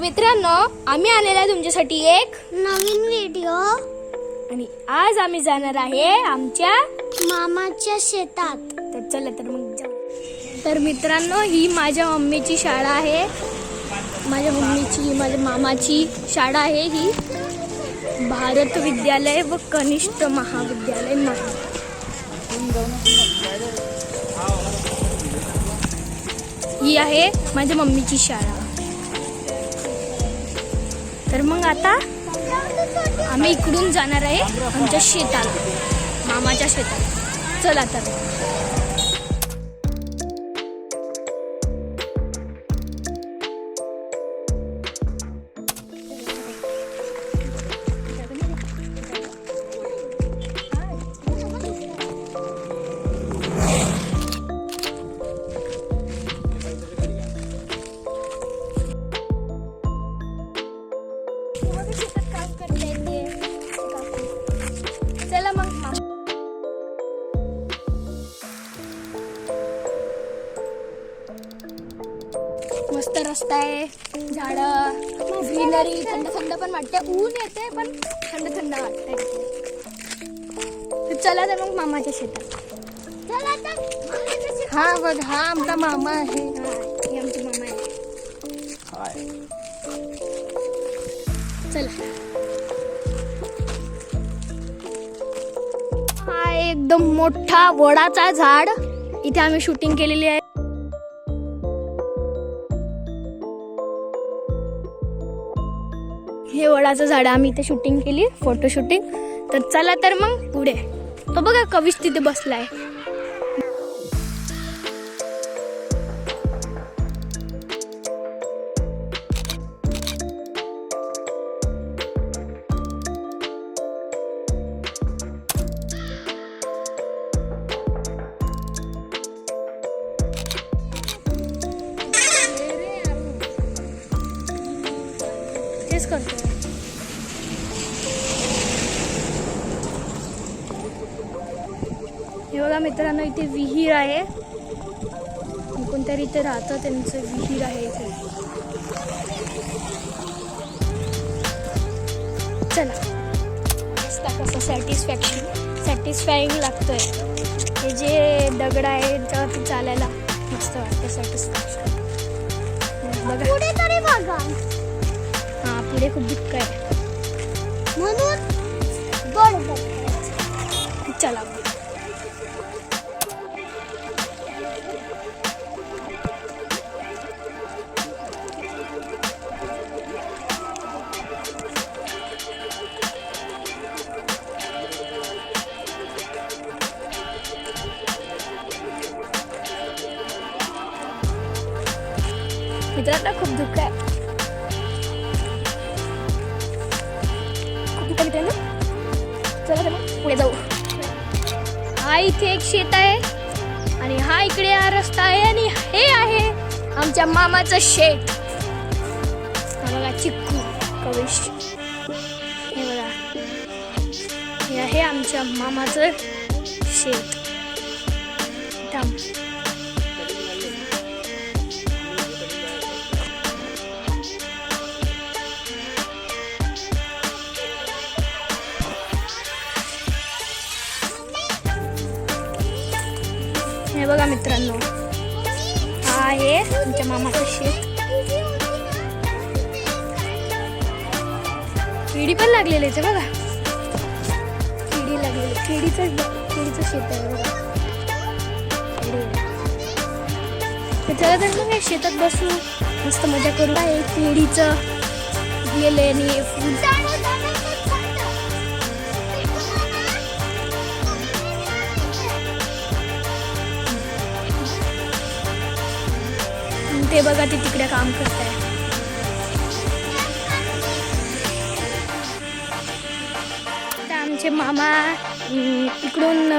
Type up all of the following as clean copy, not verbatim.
मित्रांनो, आम्ही आलेला आहे तुमच्यासाठी एक नवीन व्हिडिओ आणि आज आम्ही जाणार आहे आमच्या मामाच्या शेतात. तर चला तर मग जाऊ. तर मित्रांनो, ही माझ्या मम्मीची शाळा आहे. माझ्या मामाची शाळा आहे ही. भारत विद्यालय व कनिष्ठ महाविद्यालय नाही. ही आहे माझ्या मम्मीची शाळा. तर मग आता आम्ही इकडून जाणार आहे आमच्या शेताला, मामाच्या शेताला. चला तर. चला मग. मस्त रस्ता आहे, झाडं, ग्रीनरी, थंड थंड पण वाटते. ऊन येते पण थंड थंड वाटते. चला तर मग मामाच्या शेतात. चला तर मामाच्या शेतात. हा बघ, हा आमचा मामा आहे. हे आमचे मामा आहे. चला. हा एकदम मोठा वडाचा झाड, इथे आम्ही शूटिंग केलेली आहे. हे वडाचं झाड आम्ही इथे शूटिंग केली, फोटो शूटिंग. तर चला तर मग पुढे. तो बघा कवीश तिथे बसलाय. तेच करतो. हे बघा मित्रांनो, इथे विहीर आहे. कोणतरी इथे राहतं, त्यांचं विहीर आहे इथे. चला. रस्ता कसा सॅटिस्फाईंग लागतोय. हे जे दगड आहे त्यावरती चालायला मस्त वाटतं. सॅटिस्फॅक्शन. बघा पुढे तरी बघा. हा, पुढे खूप दुःख आहे म्हणून गड. चला. मित्रांनो, खूप दुःख आहे. खूप दुःख मित्रांनो. चला तर मग पुढे जाऊ. हा इथे एक शेत आहे आणि हा इकडे हा रस्ता आहे आणि हे आहे आमच्या मामाचं शेत. हा बघा चिक्कू, कवीश. हे बघा, हे आहे आमच्या मामाचं शेत. थांब. हे बघा मित्रांनो, हा आहे आमच्या मामाचं शेत. किडी पण लागलेले आहे बघा. किडी लागलेली. किडीचं शेत आहे बघा. चला तर मग शेतात बसू, मस्त मजा करू. आहे केळीचं गेले आणि फुल. ते बघा, ते तिकडे काम करत आहे. आमचे मामा इकडून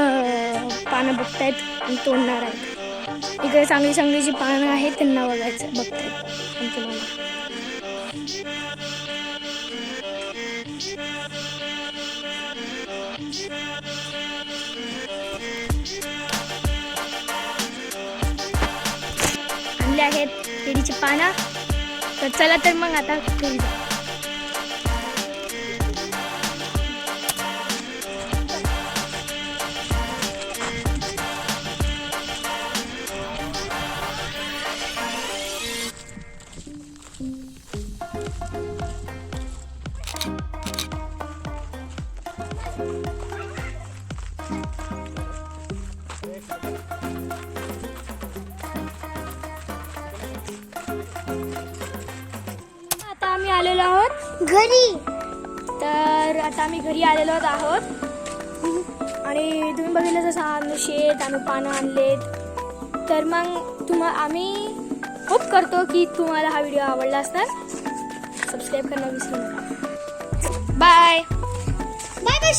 पानं बघतायत आणि तोडणार आहेत. इकडे चांगली चांगली जी पानं आहेत त्यांना बघतायत आमचे मामा. आणले आहेत केळीची पानं तर चला तर मग आता घरी जाऊ. आता आम्ही आलेलो आहोत घरी. तर आता आम्ही घरी आलेलो आहोत आणि तुम्ही बघितलं जसं आम्ही शेत आम्ही पानं आणलेत. तर मग आम्ही होप करतो की तुम्हाला हा व्हिडिओ आवडला असणार. सबस्क्राईब करणं विसरू नका. बाय. Bye bye.